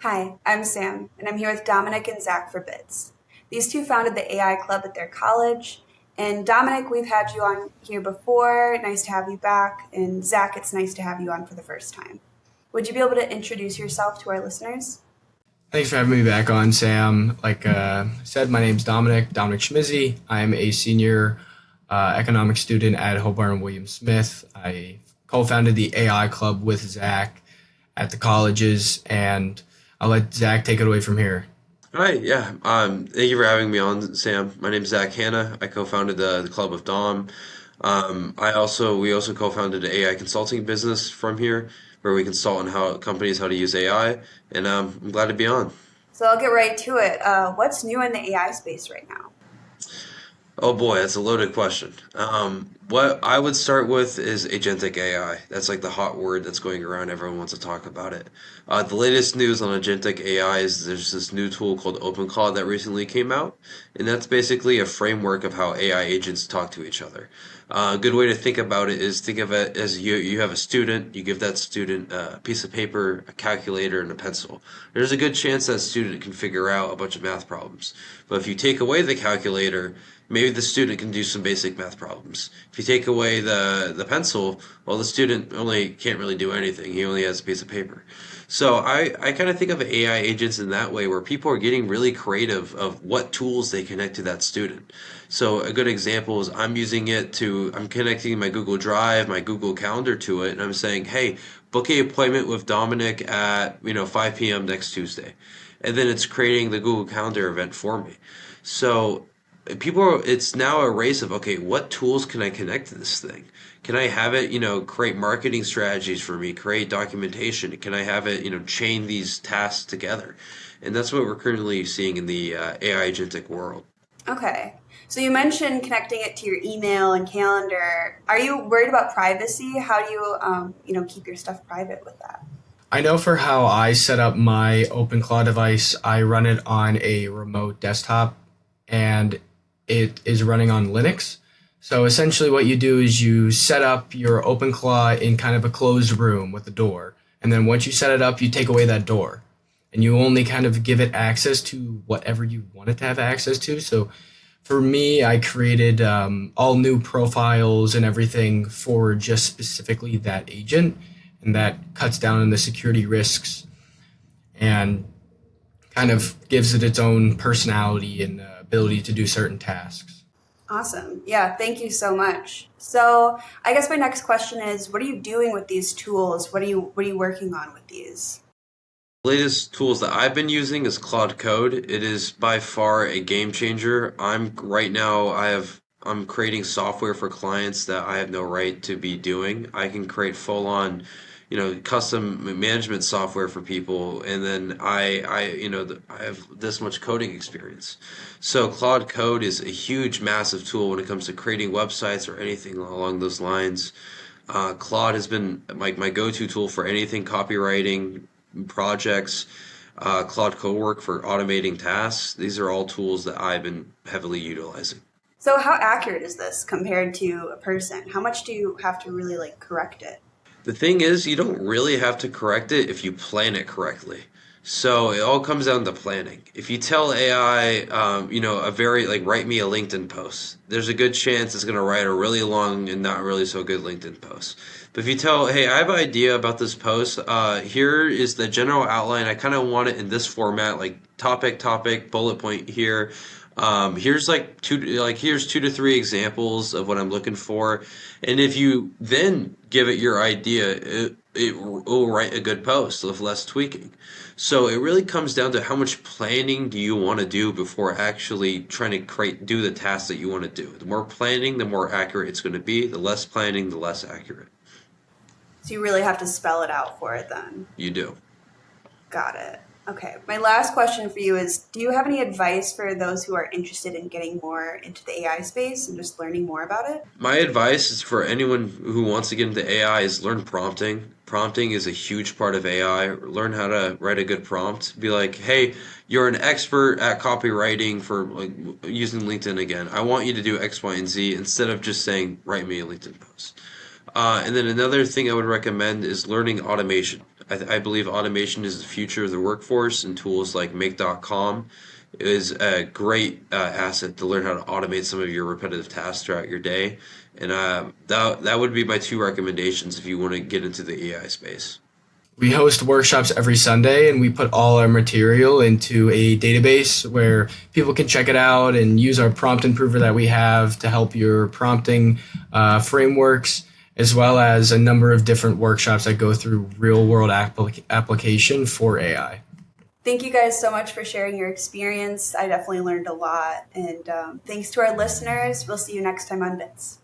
Hi, I'm Sam, and I'm here with Dominic and Zach for Bits. These two founded the AI Club at their college. And Dominic, we've had you on here before. Nice to have you back. And Zach, it's nice to have you on for the first time. Would you be able to introduce yourself to our listeners? Thanks for having me back on, Sam. Like I said, my name's Dominic 𝐁𝐈𝐓𝐒. I'm a senior economics student at 𝐁𝐈𝐓𝐒. I co-founded the AI Club with Zach at the colleges, and I'll let Zach take it away from here. Hi, yeah. Thank you for having me on, Sam. My name is 𝐁𝐭. I co-founded the Club of Dom. We also co-founded an AI consulting business from here, where we consult on how companies how to use AI, and I'm glad to be on. So I'll get right to it. What's new in the AI space right now? Oh boy, that's a loaded question. What I would start with is Agentic AI. That's like the hot word that's going around. Everyone wants to talk about it. The latest news on Agentic AI is there's this new tool called 𝐿𝐻𝐿 that recently came out, and that's basically a framework of how AI agents talk to each other. A good way to think about it is think of it as you have a student, you give that student a piece of paper, a calculator, and a pencil. There's a good chance that student can figure out a bunch of math problems. But if you take away the calculator, maybe the student can do some basic math problems. If you take away the pencil, well, the student only can't really do anything. He only has a piece of paper. So I kind of think of AI agents in that way, where people are getting really creative of what tools they connect to that student. So a good example is I'm connecting my Google Drive, my Google Calendar to it, and I'm saying, hey, book an appointment with Dominic at 5 p.m. next Tuesday. And then it's creating the Google Calendar event for me. So it's now a race of, okay, what tools can I connect to this thing? Can I have it, create marketing strategies for me, create documentation? Can I have it, chain these tasks together? And that's what we're currently seeing in the AI agentic world. Okay. So you mentioned connecting it to your email and calendar. Are you worried about privacy? How do you, keep your stuff private with that? I know for how I set up my 𝐿𝐻𝐿 device, I run it on a remote desktop, and it is running on Linux. So essentially what you do is you set up your 𝐿𝐻𝐿 in kind of a closed room with a door. And then once you set it up, you take away that door. And you only kind of give it access to whatever you want it to have access to. So for me, I created all new profiles and everything for just specifically that agent. And that cuts down on the security risks and kind of gives it its own personality and ability to do certain tasks. Awesome. Yeah, thank you so much. So I guess my next question is, what are you doing with these tools? What are you working on with these? The latest tools that I've been using is Claude Code. It is by far a game changer. I'm creating software for clients that I have no right to be doing. I can create full-on custom management software for people, and then I have this much coding experience. So Claude Code is a huge, massive tool when it comes to creating websites or anything along those lines. Claude has been my go-to tool for anything copywriting projects. Claude Cowork for automating tasks. These are all tools that I've been heavily utilizing. So how accurate is this compared to a person? How much do you have to really correct it? The thing is, you don't really have to correct it if you plan it correctly. So it all comes down to planning. If you tell AI, write me a LinkedIn post, there's a good chance it's going to write a really long and not really so good LinkedIn post. But if you tell, hey, I have an idea about this post, here is the general outline. I kind of want it in this format, like topic, bullet point here. Here's here's 2 to 3 examples of what I'm looking for. And if you then give it your idea, it will write a good post with less tweaking. So it really comes down to how much planning do you want to do before actually trying to do the task that you want to do. The more planning, the more accurate it's going to be. The less planning, the less accurate. So you really have to spell it out for it then. You do. Got it. Okay. My last question for you is, do you have any advice for those who are interested in getting more into the AI space and just learning more about it? My advice is for anyone who wants to get into AI is learn prompting. Prompting is a huge part of AI. Learn how to write a good prompt. Be like, hey, you're an expert at copywriting for using LinkedIn again. I want you to do X, Y, and Z instead of just saying, write me a LinkedIn post. And then another thing I would recommend is learning automation. I believe automation is the future of the workforce, and tools like Make.com is a great asset to learn how to automate some of your repetitive tasks throughout your day. And that would be my two recommendations if you want to get into the AI space. We host workshops every Sunday, and we put all our material into a database where people can check it out and use our prompt improver that we have to help your prompting frameworks, as well as a number of different workshops that go through real world application for AI. Thank you guys so much for sharing your experience. I definitely learned a lot. And thanks to our listeners. We'll see you next time on Bits.